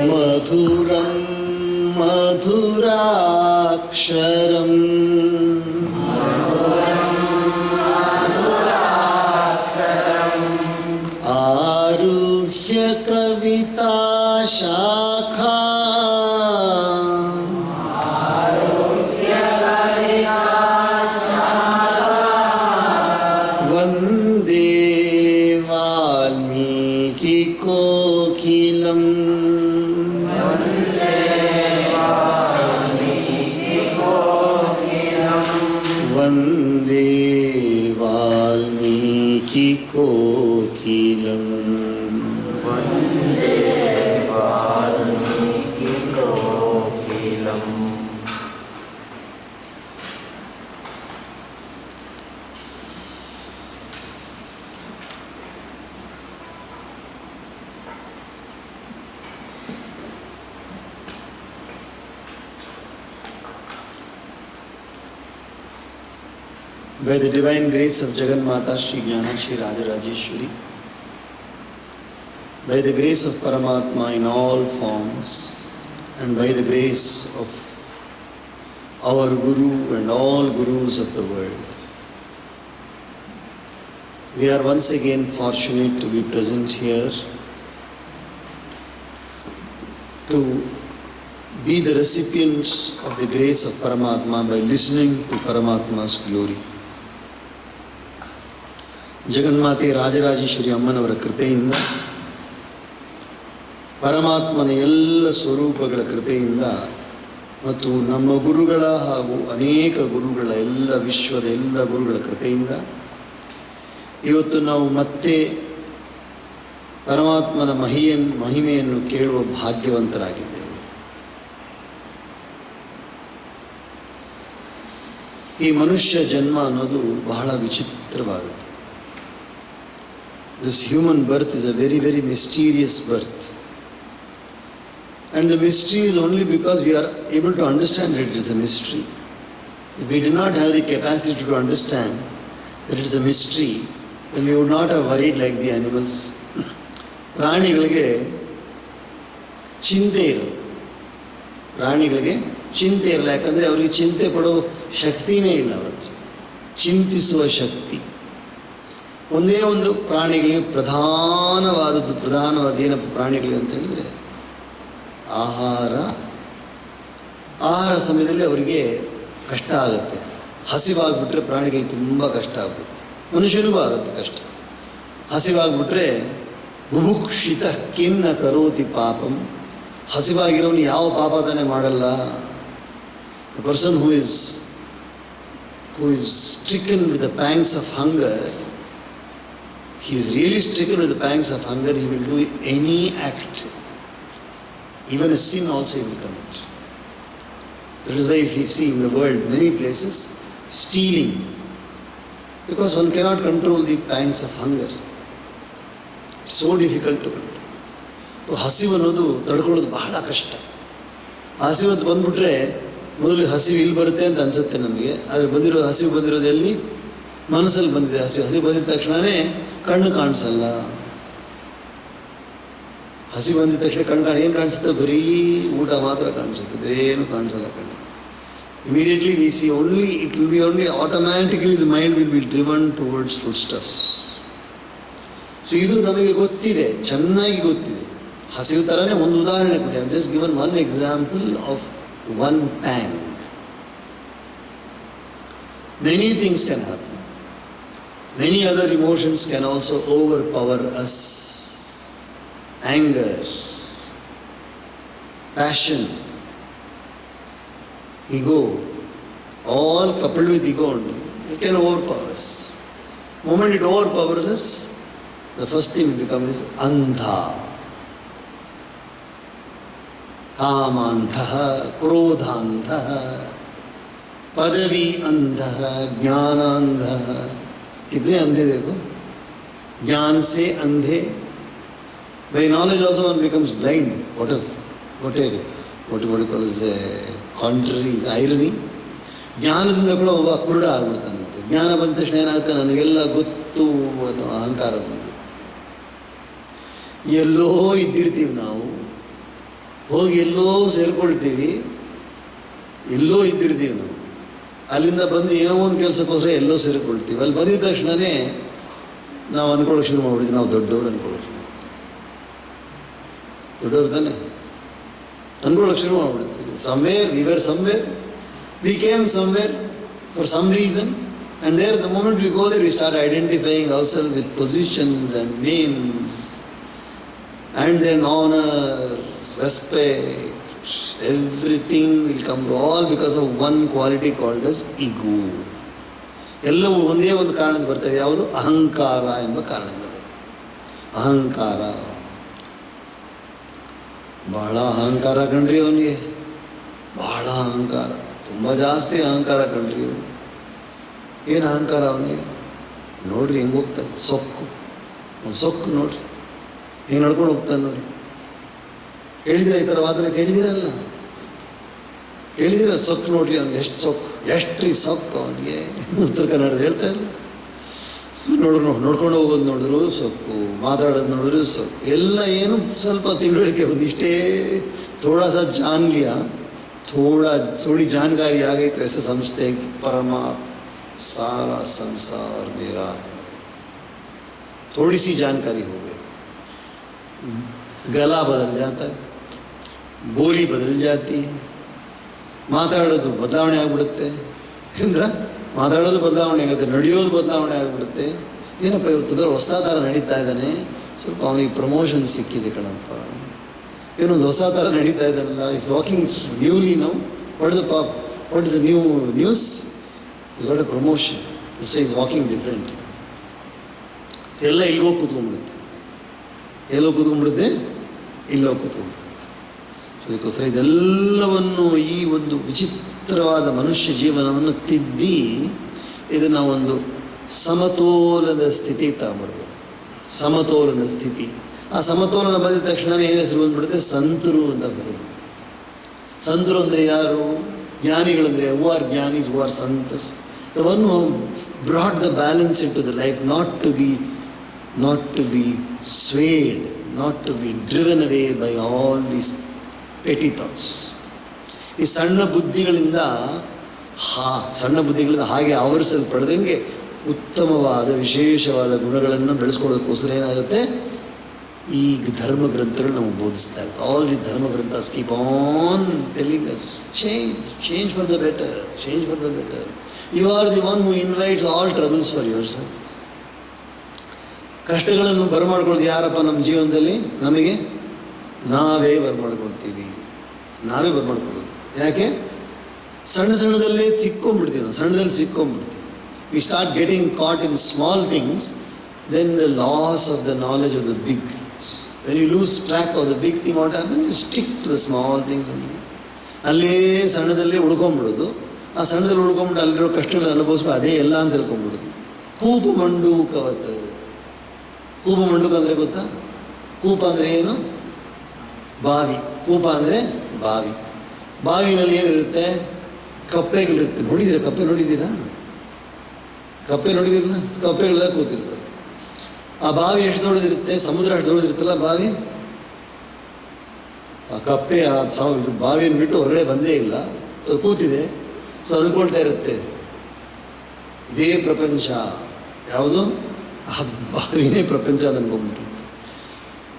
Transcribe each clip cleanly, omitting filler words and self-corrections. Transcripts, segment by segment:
मधुरं मधुराक्षरम् आरुह्य कविता शाखा वन्दे वाल्मीकि कोकिलम् वन्दे Valmiki कोकिलम् By the divine grace of Jagan Mata Shri Jnanakshi Rajarajeshwari, by the grace of Paramatma in all forms, and by the grace of our Guru and all Gurus of the world, we are once again fortunate to be present here to be the recipients of the grace of Paramatma by listening to Paramatma's glory. ಜಗನ್ಮಾತೆ ರಾಜರಾಜೇಶ್ವರಿ ಅಮ್ಮನವರ ಕೃಪೆಯಿಂದ, ಪರಮಾತ್ಮನ ಎಲ್ಲ ಸ್ವರೂಪಗಳ ಕೃಪೆಯಿಂದ ಮತ್ತು ನಮ್ಮ ಗುರುಗಳ ಹಾಗೂ ಅನೇಕ ಗುರುಗಳ ಎಲ್ಲ ವಿಶ್ವದ ಎಲ್ಲ ಗುರುಗಳ ಕೃಪೆಯಿಂದ ಇವತ್ತು ನಾವು ಮತ್ತೆ ಪರಮಾತ್ಮನ ಮಹಿಮೆಯನ್ನು ಕೇಳುವ ಭಾಗ್ಯವಂತರಾಗಿದ್ದೇವೆ. ಈ ಮನುಷ್ಯ ಜನ್ಮ ಅನ್ನೋದು ಬಹಳ ವಿಚಿತ್ರವಾದದ್ದು. This human birth is a very, very mysterious birth. And the mystery is only because we are able to understand that it is a mystery. If we did not have the capacity to understand that it is a mystery, then we would not have worried like the animals. ಪ್ರಾಣಿಗಳಿಗೆ ಚಿಂತೆ ಇರಲ್ಲ. ಪ್ರಾಣಿಗಳಿಗೆ ಚಿಂತೆ ಇರಲ್ಲ, ಯಾಕಂದರೆ ಅವರಿಗೆ ಚಿಂತೆ ಪಡೋ ಶಕ್ತಿನೇ ಇಲ್ಲ ಅವ್ರ ಹತ್ರ. ಚಿಂತಿಸುವ ಶಕ್ತಿ ಒಂದೇ ಒಂದು ಪ್ರಾಣಿಗಳಿಗೆ ಪ್ರಧಾನವಾದ ಏನಪ್ಪ ಪ್ರಾಣಿಗಳಿಗೆ ಅಂತ ಹೇಳಿದರೆ ಆಹಾರ ಸಮಯದಲ್ಲಿ ಅವರಿಗೆ ಕಷ್ಟ ಆಗುತ್ತೆ. ಹಸಿವಾಗ್ಬಿಟ್ರೆ ಪ್ರಾಣಿಗಳಿಗೆ ತುಂಬ ಕಷ್ಟ ಆಗುತ್ತೆ, ಮನುಷ್ಯನಿಗೂ ಆಗುತ್ತೆ ಕಷ್ಟ. ಹಸಿವಾಗ್ಬಿಟ್ರೆ ಬುಭುಕ್ಷಿತ ಕಿನ್ನ ಕರೋತಿ ಪಾಪಂ, ಹಸಿವಾಗಿರೋನು ಯಾವ ಪಾಪ ತಾನೇ ಮಾಡಲ್ಲ. The person who is stricken with the pangs of hunger, he is really stricken with the pangs of hunger, he will do any act, even a sin also he will commit. That is why if you see in the world many places stealing, because one cannot control the pangs of hunger. It's so difficult to control. So ಹಸಿವು ಅನ್ನೋದು ತಡ್ಕೊಳ್ಳೋದು ಬಹಳ ಕಷ್ಟ. ಹಸಿವತ್ತು ಬಂದ್ಬಿಟ್ರೆ ಮೊದಲು ಹಸಿವು ಇಲ್ಲಿ ಬರುತ್ತೆ ಅಂತ ಅನಿಸುತ್ತೆ ನಮಗೆ, ಆದರೆ ಹಸಿವು ಬಂದಿರೋದು ಎಲ್ಲಿ? ಮನಸ್ಸಲ್ಲಿ ಬಂದಿದೆ. ಹಸಿವು ಬಂದಿದ ತಕ್ಷಣವೇ ಕಣ್ಣು ಕಾಣಿಸಲ್ಲ. ಹಸಿ ಬಂದಿದ ತಕ್ಷಣ ಏನು ಕಾಣಿಸುತ್ತೆ? ಬರೀ ಊಟ ಮಾತ್ರ ಕಾಣಿಸುತ್ತೆ, ಬೇರೆ ಏನು ಕಾಣಿಸಲ್ಲ ಕಣ್ಣು. Immediately we C only, it will be only automatically the mind will be driven towards food stuffs. So ಇದು ನಮಗೆ ಗೊತ್ತಿದೆ, ಚೆನ್ನಾಗಿ ಗೊತ್ತಿದೆ. ಹಸಿವು ಥರನೇ ಒಂದು ಉದಾಹರಣೆ ಕೊಡಿ. I am just given one example of one pang. Many things can happen. Many other emotions can also overpower us. Anger, passion, ego, all coupled with ego only. It can overpower us. The moment it overpowers us, the first thing we become is andha. Kamantha, krodhantha, padavi andha, jnanandha. कितने अंधे देखो, ज्ञान से अंधे. By knowledge also one becomes blind. What you call as a contrary, irony. ಜ್ಞಾನದಿಂದ ಕೂಡ ಒಬ್ಬ ಕುರುಡ ಆಗ್ಬಿಡ್ತಾನಂತೆ. ಜ್ಞಾನ ಬಂದ ತಕ್ಷಣ ಏನಾಗುತ್ತೆ, ನನಗೆಲ್ಲ ಗೊತ್ತು ಅನ್ನೋ ಅಹಂಕಾರ ಬಂದ್ಬಿಡುತ್ತೆ. ಎಲ್ಲೋ ಇದ್ದಿರ್ತೀವಿ ನಾವು, ಹೋಗಿ ಎಲ್ಲೋ ಸೇರ್ಕೊಳ್ತೀವಿ, ಎಲ್ಲೋ ಇದ್ದಿರ್ತೀವಿ ನಾವು, ಅಲ್ಲಿಂದ ಬಂದು ಏನೋ ಒಂದು ಕೆಲಸಕ್ಕೋಸ್ಕರ ಎಲ್ಲೋ ಸೇರಿಕೊಳ್ತೀವಿ. ಅಲ್ಲಿ ಬಂದಿದ ತಕ್ಷಣವೇ ನಾವು ಅಂದ್ಕೊಳ್ಳೋಕೆ ಶುರು ಮಾಡ್ಬಿಡ್ತೀವಿ, ನಾವು ದೊಡ್ಡವ್ರು ಅಂದ್ಕೊಳ್ಳೋಕೆ ಶುರು ಮಾಡ್ತೀವಿ. ದೊಡ್ಡವ್ರು ತಾನೆ ಅಂದ್ಕೊಳ್ಳೋಕೆ ಶುರು ಮಾಡ್ಬಿಡ್ತೀವಿ. Somewhere we were somewhere, we came somewhere for some reason, and there the moment we go there we start identifying ourselves with positions and names and then honor, respect, everything will come to all because of one quality called as ego. ಎಲ್ಲವೂ ಒಂದೇ ಒಂದು ಕಾರಣದಿಂದ ಬರ್ತದೆ, ಯಾವುದು? ಅಹಂಕಾರ ಎಂಬ ಕಾರಣದಿಂದ ಬರ್ತದೆ. ಅಹಂಕಾರ, ಬಹಳ ಅಹಂಕಾರ ಕಣ್ರಿ ಅವನಿಗೆ, ಬಹಳ ಅಹಂಕಾರ, ತುಂಬ ಜಾಸ್ತಿ ಅಹಂಕಾರ ಕಣ್ರಿ ಅವನು. ಏನು ಅಹಂಕಾರ ಅವನಿಗೆ? ನೋಡ್ರಿ ಹೆಂಗೆ ಹೋಗ್ತಾನೆ, ಸೊಕ್ಕು, ಅವ್ನು ಸೊಕ್ಕು ನೋಡ್ರಿ ಹೆಂಗೆ ನಡ್ಕೊಂಡು ಹೋಗ್ತಾನೆ ನೋಡಿ. ಕೇಳಿದಿರ ಈ ಥರ ವಾದನೆ? ಕೇಳಿದಿರಲ್ಲ, ಕೇಳಿದಿರ? ಸೊಕ್ಕು ನೋಡ್ರಿ ಅವ್ನಿಗೆ, ಎಷ್ಟು ಸೊಕ್ಕು, ಎಷ್ಟು ಈ ಸೊಕ್ಕು ಅವನಿಗೆ. ಉತ್ತರ ಕನ್ನಡದ ಹೇಳ್ತಾ ಇಲ್ಲ, ನೋಡ್ಕೊಂಡು ಹೋಗೋದು ನೋಡಿದ್ರು ಸೊಕ್ಕು, ಮಾತಾಡೋದು ನೋಡಿದ್ರು ಸೊಕ್ಕು, ಎಲ್ಲ ಏನು ಸ್ವಲ್ಪ ತಿಳುವಳಿಕೆ ಬಂದು ಇಷ್ಟೇ ಥೋಡಾ ಸಾ ಜಾನ್ ಲಿಯಾ, थोड़ी जानकारी आ गई तो ऐसे समझते हैं कि परमात्मा सारा संसार मेरा है. थोड़ी सी जानकारी हो गई, गला बदल जाता है, बोली बदल जाती है, ಮಾತಾಡೋದು ಬದಲಾವಣೆ ಆಗಿಬಿಡುತ್ತೆ. ಏನ್ರ ಮಾತಾಡೋದು ಬದಲಾವಣೆ ಆಗುತ್ತೆ, ನಡೆಯೋದು ಬದಲಾವಣೆ ಆಗಿಬಿಡುತ್ತೆ. ಏನಪ್ಪ ಇವತ್ತು ಹೊಸ ಥರ ನಡೀತಾ ಇದ್ದಾನೆ, ಸ್ವಲ್ಪ ಅವನಿಗೆ ಪ್ರಮೋಷನ್ ಸಿಕ್ಕಿದೆ ಕಣಪ್ಪ, ಏನೊಂದು ಹೊಸ ಥರ ನಡೀತಾ ಇದ್ದಾನಲ್ಲ, is walking newly now, what is the new news, is what A promotion, it's is walking different. ಎಲ್ಲ ಇಲ್ಲೋಗಿ ಕೂತ್ಕೊಂಡ್ಬಿಡುತ್ತೆ, ಎಲ್ಲೋ ಕೂತ್ಕೊಂಡ್ಬಿಡುತ್ತೆ, ಇಲ್ಲೋಗಿ ಕೂತ್ಕೊಂಡ್ಬಿಡುತ್ತೆ. ಅದಕ್ಕೋಸ್ಕರ ಇದೆಲ್ಲವನ್ನು, ಈ ಒಂದು ವಿಚಿತ್ರವಾದ ಮನುಷ್ಯ ಜೀವನವನ್ನು ತಿದ್ದಿ ಇದನ್ನು ಒಂದು ಸಮತೋಲನದ ಸ್ಥಿತಿಗೆ ತಗೊಂಡ್ಬರ್ಬೇಕು. ಸಮತೋಲನ ಸ್ಥಿತಿ, ಆ ಸಮತೋಲನ ಬಂದಿದ ತಕ್ಷಣ ಏನು ಹೆಸರು ಬಂದ್ಬಿಡುತ್ತೆ? ಸಂತರು ಅಂತ ಹೆಸರು. ಸಂತರು ಅಂದರೆ ಯಾರು? ಜ್ಞಾನಿಗಳಂದರೆ, who are gnanis, who are santas, the one who brought the balance into the life, not to be swayed, not to be driven away by all these petty thoughts. ಈ ಸಣ್ಣ ಬುದ್ಧಿಗಳಿಂದ ಹಾಗೆ ಆವರಿಸಲ್ಪಡದಂಗೆ ಉತ್ತಮವಾದ ವಿಶೇಷವಾದ ಗುಣಗಳನ್ನು ಬೆಳೆಸ್ಕೊಳ್ಳೋದಕ್ಕೋಸ್ಕರ ಏನಾಗುತ್ತೆ, ಈ ಧರ್ಮ ಗ್ರಂಥಗಳು ನಮಗೆ ಬೋಧಿಸ್ತಾ ಇರುತ್ತೆ. All the dharma granthas keep on telling us change for the better, change for the better. You are the one who invites all troubles for yourself. ಕಷ್ಟಗಳನ್ನು ಬರಮಾಡ್ಕೊಳ್ಳೋದು ಯಾರಪ್ಪ ನಮ್ಮ ಜೀವನದಲ್ಲಿ? ನಮಗೆ ನಾವೇ ಬರಮಾಡ್ಕೊಳ್ತೀವಿ, ನಾವೇ ಬರಮಾಡ್ಕೊಳ್ಳೋದು. ಯಾಕೆ? ಸಣ್ಣದಲ್ಲೇ ಸಿಕ್ಕೊಂಡ್ಬಿಡ್ತೀವಿ ನಾವು, ಸಣ್ಣದಲ್ಲಿ ಸಿಕ್ಕೊಂಡ್ಬಿಡ್ತೀವಿ. We start getting caught in small things, then the loss of the knowledge of the big things. When you lose track of the big thing, what happens? You stick to the small things only. ಅಲ್ಲೇ ಸಣ್ಣದಲ್ಲೇ ಉಳ್ಕೊಂಡ್ಬಿಡೋದು. ಆ ಸಣ್ಣದಲ್ಲಿ ಉಳ್ಕೊಂಡ್ಬಿಟ್ಟು ಅಲ್ಲಿರೋ ಕಷ್ಟಗಳನ್ನು ಅನುಭವಿಸ್ಬಿಟ್ಟು ಅದೇ ಎಲ್ಲ ಅಂತ ತಿಳ್ಕೊಂಡ್ಬಿಡೋದು. ಕೂಪ ಮಂಡೂಕವತ್ತು. ಕೂಪ ಮಂಡೂಕ ಅಂದರೆ ಗೊತ್ತಾ? ಕೂಪ ಅಂದರೆ ಏನು? ಬಾವಿ. ಕೂಪ ಅಂದರೆ ಬಾವಿ. ಬಾವಿನಲ್ಲಿ ಏನಿರುತ್ತೆ? ಕಪ್ಪೆಗಳಿರುತ್ತೆ. ನೋಡಿದ್ದೀರಾ? ಕಪ್ಪೆ ನೋಡಿದ್ದೀರಾ? ಕಪ್ಪೆ ನೋಡಿದಿರಲ್ಲ? ಕಪ್ಪೆಗಳೆಲ್ಲ ಕೂತಿರ್ತವೆ. ಆ ಬಾವಿ ಎಷ್ಟು ದೊಡ್ಡದಿರುತ್ತೆ? ಸಮುದ್ರ ಅಷ್ಟು ದೊಡ್ಡದಿರುತ್ತಲ್ಲ ಬಾವಿ. ಆ ಕಪ್ಪೆ ಆ ಬಾವಿಯನ್ನು ಬಿಟ್ಟು ಹೊರಗಡೆ ಬಂದೇ ಇಲ್ಲ, ಕೂತಿದೆ. ಸೊ ಅಂದ್ಕೊಳ್ತಾ ಇರುತ್ತೆ ಇದೇ ಪ್ರಪಂಚ. ಯಾವುದು? ಆ ಬಾವಿನೇ ಪ್ರಪಂಚ ಅಂತ ಅನ್ಕೊಂಡ್ಬಿಟ್ಟಿರುತ್ತೆ.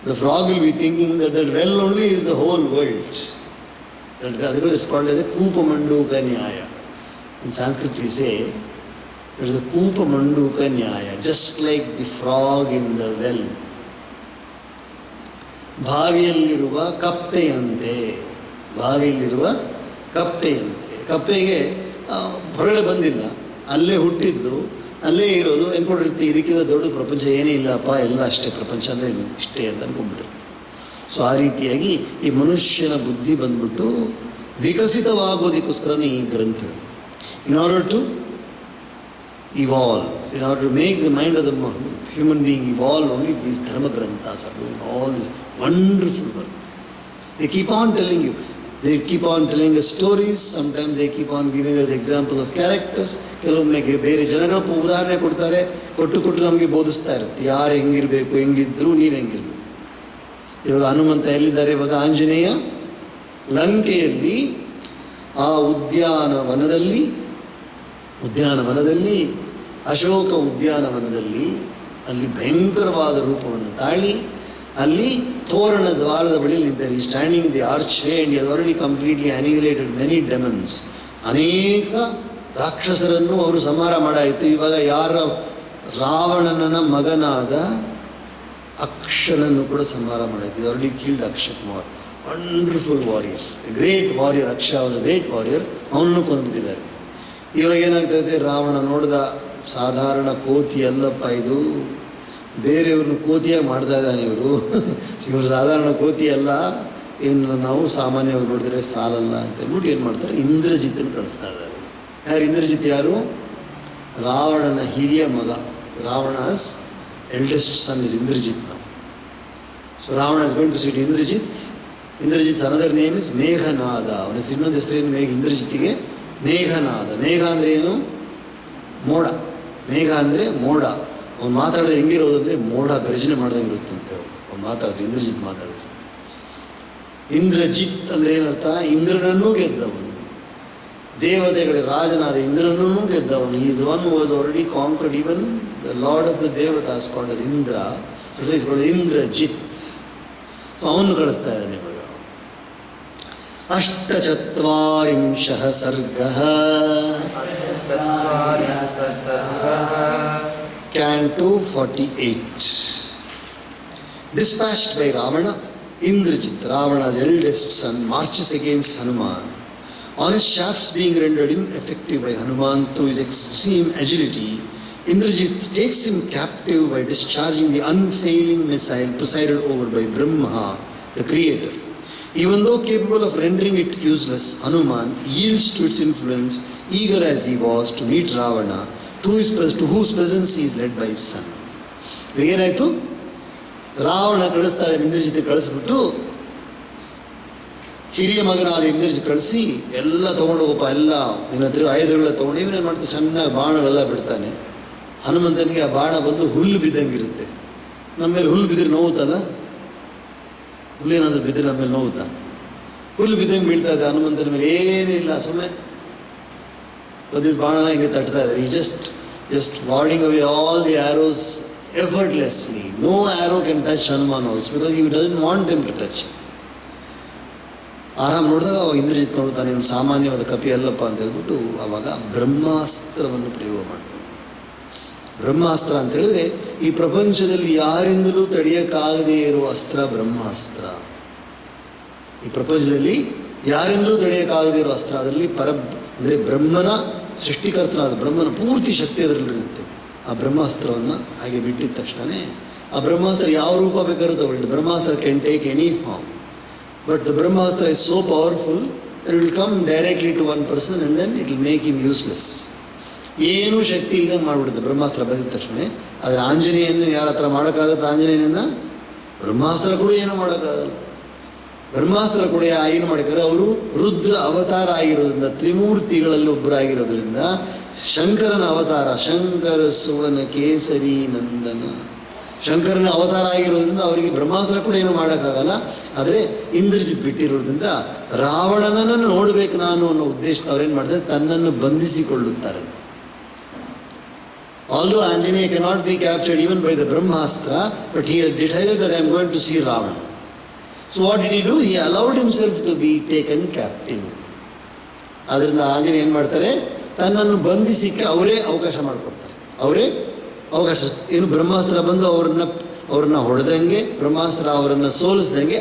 The frog will be thinking that well only is the whole world. ಅದಕ್ಕೆ it's called as a kupamanduka nyaya. In Sanskrit we say it is a Koopa Manduka Nyaya, just like the frog in the well. ಬಾವಿಯಲ್ಲಿರುವ ಕಪ್ಪೆಯಂತೆ, ಬಾವಿಯಲ್ಲಿರುವ ಕಪ್ಪೆಯಂತೆ. ಕಪ್ಪೆಗೆ ಹೊರಗಡೆ ಬಂದಿಲ್ಲ, ಅಲ್ಲೇ ಹುಟ್ಟಿದ್ದು, ಅಲ್ಲೇ ಇರೋದು. ಎಂದ್ಕೊಂಡಿರುತ್ತೆ ಇದಕ್ಕಿಂತ ದೊಡ್ಡ ಪ್ರಪಂಚ ಏನೇ ಇಲ್ಲಪ್ಪ, ಎಲ್ಲ ಅಷ್ಟೇ ಪ್ರಪಂಚ ಅಂದರೆ ಇಷ್ಟೇ ಅಂತ ಅಂದ್ಕೊಂಡ್ಬಿಟ್ಟಿರುತ್ತೆ. ಸೊ ಆ ರೀತಿಯಾಗಿ ಈ ಮನುಷ್ಯನ ಬುದ್ಧಿ ಬಂದ್ಬಿಟ್ಟು ವಿಕಸಿತವಾಗೋದಕ್ಕೋಸ್ಕರನೇ ಈ ಗ್ರಂಥಗಳು. In order to evolve, in order to make the mind of the human being evolve, only these dharma granthas are doing all this wonderful work. They keep on telling you, They keep on telling us stories, sometimes they keep on giving us example of characters. ಕೆಲವೊಮ್ಮೆ ಬೇರೆ ಜನಗಳು ಉದಾಹರಣೆ ಕೊಡ್ತಾರೆ, ಕೊಟ್ಟು ನಮಗೆ ಬೋಧಿಸ್ತಾ ಇರುತ್ತೆ ಯಾರು ಹೆಂಗಿರಬೇಕು, ಹೆಂಗಿದ್ರು ನೀವು ಹೆಂಗಿರ್ಬೇಕು. ಇವಾಗ ಹನುಮಂತ ಎಲ್ಲಿದ್ದಾರೆ? ಇವಾಗ ಆಂಜನೇಯ ಲಂಕೆಯಲ್ಲಿ ಆ ಉದ್ಯಾನವನದಲ್ಲಿ ಅಶೋಕ ಉದ್ಯಾನವನದಲ್ಲಿ ಅಲ್ಲಿ ಭಯಂಕರವಾದ ರೂಪವನ್ನು ತಾಳಿ ಅಲ್ಲಿ ತೋರಣ ದ್ವಾರದ ಬಳಿ ನಿಂತಾರೆ. He standing in the archway and has already completely annihilated many demons. ಅನೇಕ ರಾಕ್ಷಸರನ್ನು ಅವರು ಸಂಹಾರ ಮಾಡಾಯಿತು. ಇವಾಗ ಯಾರ ರಾವಣನ ಮಗನಾದ ಅಕ್ಷನನ್ನು ಕೂಡ ಸಂಹಾರ ಮಾಡಾಯಿತು. Already killed Akshakumar, wonderful warrior, great warrior. Aksha was a great warrior. ಅವನನ್ನು ಕೊಂದುಬಿಟ್ಟಿದ್ದಾರೆ. ಇವಾಗ ಏನಾಗ್ತದೆ, ರಾವಣ ನೋಡ್ದ ಸಾಧಾರಣ ಕೋತಿ ಅಲ್ಲಪ್ಪ ಇದು, ಬೇರೆಯವ್ರನ್ನ ಕೋತಿಯಾಗಿ ಮಾಡ್ತಾ ಇದ್ದಾನೆ ಇವರು ಸಾಧಾರಣ ಕೋತಿ ಅಲ್ಲ, ಇನ್ನು ನಾವು ಸಾಮಾನ್ಯವಾಗಿ ನೋಡಿದ್ರೆ ಸಾಲಲ್ಲ ಅಂತ ಹೇಳ್ಬಿಟ್ಟು ಏನು ಮಾಡ್ತಾರೆ, ಇಂದ್ರಜಿತ್ತನ್ನು ಕಳಿಸ್ತಾ ಇದ್ದಾರೆ. ಯಾರು ಇಂದ್ರಜಿತ್? ಯಾರು? ರಾವಣನ ಹಿರಿಯ ಮಗ. Ravana's eldest son is Indrajit ನಾವು. So Ravana is going to sit Indrajit. Indrajit another name is Meghanada. ಅವನ ಇನ್ನೊಂದು ಹೆಸರೇನು ಇಂದ್ರಜಿತ್ತಿಗೆ? ಮೇಘನಾದ. ಮೇಘ ಅಂದರೆ ಏನು? ಮೋಡ. ಮೇಘ ಅಂದರೆ ಮೋಡ. ಅವ್ನು ಮಾತಾಡಿದ್ರೆ ಹೆಂಗಿರೋದಂದರೆ ಮೋಡ ಗರ್ಜನೆ ಮಾಡ್ದಂಗೆ ಇರುತ್ತಂತೆ ಅವ್ನು ಮಾತಾಡಿದ್ರೆ, ಇಂದ್ರಜಿತ್ ಮಾತಾಡಿದ್ರೆ. ಇಂದ್ರಜಿತ್ ಅಂದರೆ ಏನರ್ಥ? ಇಂದ್ರನನ್ನೂ ಗೆದ್ದವನು, ದೇವತೆಗಳ ರಾಜನಾದ ಇಂದ್ರನನ್ನೂ ಗೆದ್ದವನು. Is one who was already conquered even the lord of the devatas called as Indra. Indrajit. So ಅವನು ಕಳಿಸ್ತಾ ಇದ್ದಾನೆ ಇವಾಗ. ಅಷ್ಟಚತ್ವಾರಿಂಶಃ ಸರ್ಗಃ. Canto 48. Dispatched by Ravana, Indrajit, Ravana's eldest son, marches against Hanuman. On his shafts being rendered ineffective by Hanuman through his extreme agility, Indrajit takes him captive by discharging the unfailing missile presided over by Brahma, the creator. Even though capable of rendering it useless, Hanuman yields to its influence, eager as he was to meet Ravana, to whose presence he is led by his son. ಏನಾಯಿತು? ರಾವಣ ಕಳಿಸ್ತಾ ಇದ್ದಾನೆ, ಇಂದ್ರಜಿತ್ ಕಳಿಸ್ಬಿಟ್ಟು ಹಿರಿಯ ಮಗನಾದ ಇಂದ್ರಜಿತ್ ಕಳಿಸಿ ಎಲ್ಲ ತೊಗೊಂಡೋಗಪ್ಪ, ಎಲ್ಲ ನಿನ್ನ ಹತ್ರ ಆಯುಧಗಳೆಲ್ಲ ತೊಗೊಂಡು ಇವನೇನು ಮಾಡ್ತಾನೆ, ಚೆನ್ನಾಗಿ ಬಾಣಗಳೆಲ್ಲ ಬಿಡ್ತಾನೆ. ಹನುಮಂತನಿಗೆ ಆ ಬಾಣ ಬಂದು ಹುಲ್ಲು ಬಿದ್ದಂಗಿರುತ್ತೆ. ನಮ್ಮ ಮೇಲೆ ಹುಲ್ಲು ಬಿದ್ದರೆ ನೋವುತ್ತಲ್ಲ, ಹುಲ್ಲೇನಾದ್ರೂ ಬಿದ್ದರೆ ನಮ್ಮ ಮೇಲೆ ನೋವುತ್ತಾ? ಹುಲ್ಲು ಬಿದ್ದಂಗೆ ಬೀಳ್ತಾ ಇದೆ ಹನುಮಂತನ ಮೇಲೆ. ಏನಿಲ್ಲ, ಸುಮ್ಮನೆ ಬಂದಿದ್ದ ಬಾಣನ ಹಿಂಗೆ ತಟ್ತಾ ಇದ್ದಾರೆ. He just warding away all the arrows effortlessly. No arrow can touch Hanuman also because he doesn't want them to touch him. ಆರಾಮ್ ನೋಡಿದಾಗ ಅವಾಗ ಇಂದ್ರಜಿತ್ ನೋಡ್ತಾನೆ, ಇವನು ಸಾಮಾನ್ಯವಾದ ಕಪಿ ಅಲ್ಲಪ್ಪ ಅಂತ ಹೇಳ್ಬಿಟ್ಟು ಆವಾಗ ಬ್ರಹ್ಮಾಸ್ತ್ರವನ್ನು ಪ್ರಯೋಗ ಮಾಡ್ತಾನೆ. ಬ್ರಹ್ಮಾಸ್ತ್ರ ಅಂತ ಹೇಳಿದ್ರೆ ಈ ಪ್ರಪಂಚದಲ್ಲಿ ಯಾರಿಂದಲೂ ತಡೆಯೋಕ್ಕಾಗದೇ ಇರುವ ಅಸ್ತ್ರ ಬ್ರಹ್ಮಾಸ್ತ್ರ. ಈ ಪ್ರಪಂಚದಲ್ಲಿ ಯಾರಿಂದಲೂ ತಡೆಯೋಕ್ಕಾಗದೇ ಇರುವ ಅಸ್ತ್ರ. ಅದರಲ್ಲಿ ಅಂದರೆ ಬ್ರಹ್ಮನ ಸೃಷ್ಟಿಕರ್ತನಾದ ಬ್ರಹ್ಮನ ಪೂರ್ತಿ ಶಕ್ತಿ ಅದರಲ್ಲಿರುತ್ತೆ. ಆ ಬ್ರಹ್ಮಾಸ್ತ್ರವನ್ನು ಹಾಗೆ ಬಿಟ್ಟಿದ ತಕ್ಷಣ ಆ ಬ್ರಹ್ಮಾಸ್ತ್ರ ಯಾವ ರೂಪ ಬೇಕಾದ್ರೂ ತಗೊಳ್ಳಿ. Brahmastra can take any form, but the Brahmastra is so powerful that it will come directly to one person and then it will make him useless. ಏನೂ ಶಕ್ತಿ ಇಲ್ಲದೆ ಮಾಡಿಬಿಡುತ್ತೆ ಬ್ರಹ್ಮಾಸ್ತ್ರ ಬಂದಿದ ತಕ್ಷಣ. ಆದರೆ ಆಂಜನೇಯನ್ನು ಯಾರ ಹತ್ರ ಮಾಡೋಕ್ಕಾಗತ್ತೆ? ಆಂಜನೇಯನನ್ನು ಬ್ರಹ್ಮಾಸ್ತ್ರ ಕೂಡ ಏನೂ ಮಾಡೋಕ್ಕಾಗಲ್ಲ. ಬ್ರಹ್ಮಾಸ್ತ್ರ ಕೂಡ ಏನು ಮಾಡಿದ್ದಾರೆ? ಅವರು ರುದ್ರ ಅವತಾರ ಆಗಿರೋದ್ರಿಂದ, ತ್ರಿಮೂರ್ತಿಗಳಲ್ಲಿ ಒಬ್ಬರಾಗಿರೋದ್ರಿಂದ, ಶಂಕರನ ಅವತಾರ, ಶಂಕರ ಸುವನ ಕೇಸರಿ ನಂದನ, ಶಂಕರನ ಅವತಾರ ಆಗಿರೋದ್ರಿಂದ ಅವರಿಗೆ ಬ್ರಹ್ಮಾಸ್ತ್ರ ಕೂಡ ಏನು ಮಾಡೋಕ್ಕಾಗಲ್ಲ. ಆದರೆ ಇಂದ್ರಜಿತ್ ಬಿಟ್ಟಿರೋದ್ರಿಂದ ರಾವಣನನ್ನು ನೋಡಬೇಕು ನಾನು ಅನ್ನೋ ಉದ್ದೇಶ ಅವ್ರೇನು ಮಾಡ್ತಾರೆ, ತನ್ನನ್ನು ಬಂಧಿಸಿಕೊಳ್ಳುತ್ತಾರೆ. Although Anjaneya cannot be captured even by the Brahmastra, but he had decided that I am going to see Ravana. So what did he do? He allowed himself to be taken captive. ಅದರಿಂದ ಆಂಜನೇಯ ಏನು ಮಾಡ್ತಾರೆ, ತನ್ನನ್ನು ಬಂಧಿಸಿಕ್ಕೆ ಅವರೇ ಅವಕಾಶ ಮಾಡಿಕೊಡ್ತಾರೆ. ಅವರೇ ಅವಕಾಶ, ಏನು ಬ್ರಹ್ಮಾಸ್ತ್ರ ಬಂದು ಅವ್ರನ್ನ ಹೊಡೆದಂಗೆ, ಬ್ರಹ್ಮಾಸ್ತ್ರ ಅವರನ್ನು ಸೋಲಿಸ್ದಂಗೆ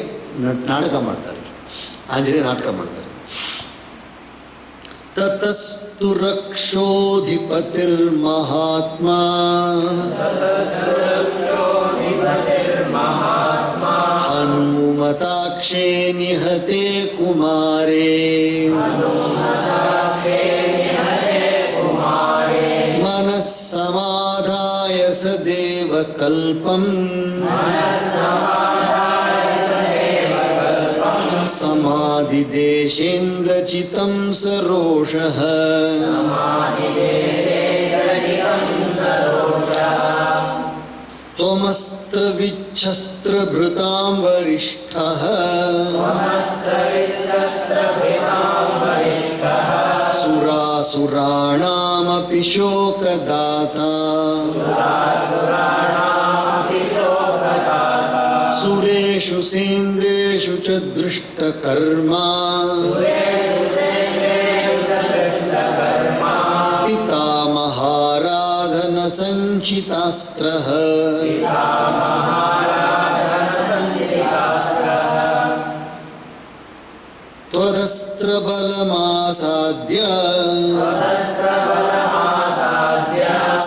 ನಾಟಕ ಮಾಡ್ತಾರೆ. ಆಂಜನೇಯ ನಾಟಕ ಮಾಡ್ತಾರೆ. ತತಸ್ತು ರಕ್ಷೋಧಿಪತಿರ್ಮಹಾತ್ಮ ಹನುಮತಾಕ್ಷೇ ನಿಹತೆ ಕುಮಾರೇ ಮನಸ್ಸಮಾಧಾಯ ಸದೇವ ಕಲ್ಪಂ समाधिदेशेन्द्रचितं सरोषः त्वमस्त्रविच्छस्त्रभृतां वरिष्ठः सुरासुराणामपि शोकदाता सुरेषु सेन्द्रेषु च दृष्टकर्मा पितामहाराधनसञ्चितास्त्रः त्वदस्त्रबलमासाद्य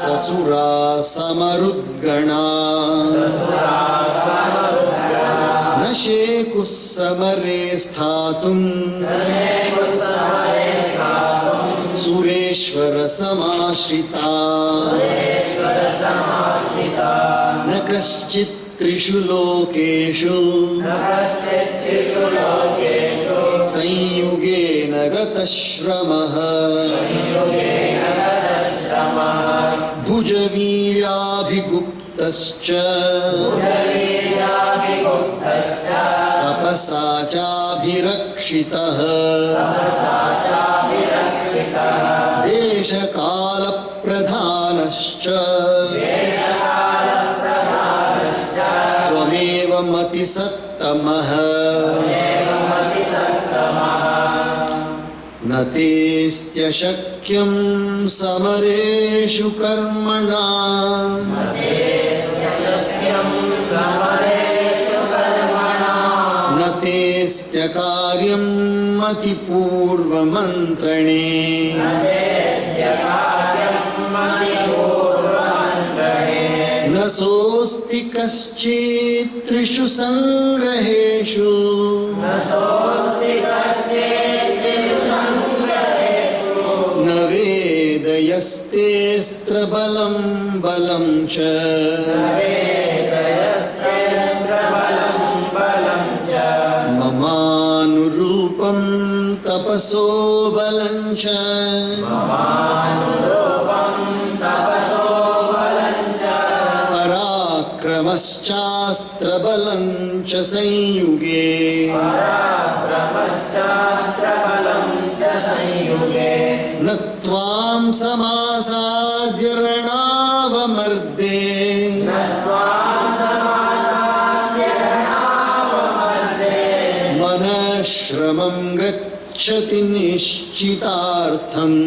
ससुरा समरुद्गणा न शेकुः समरे स्थातुम् सुरेश्वरसमाश्रिता न कश्चित् त्रिषु लोकेषु संयुगेन गतश्रमः भुजवीर्याभिगुप्तश्च तपसा चाभिरक्षितः देशकालप्रधानश्च त्वमेव मतिसत्तमः न तेऽस्त्यशक्यं समरेषु कर्मणाम् न तेऽस्त्यकार्यं मतिपूर्वमन्त्रणे न सोऽस्ति कश्चित् त्रिषु सङ्ग्रहेषु न वेदयस्तेऽस्त्रबलं बलं च ममानुरूपं तपसो बलं च पराक्रमश्चास्त्रबलं च संयुगे न त्वां समासाद्य रणावमर्दे मनः श्रमं गच्छति निश्चितार्थम्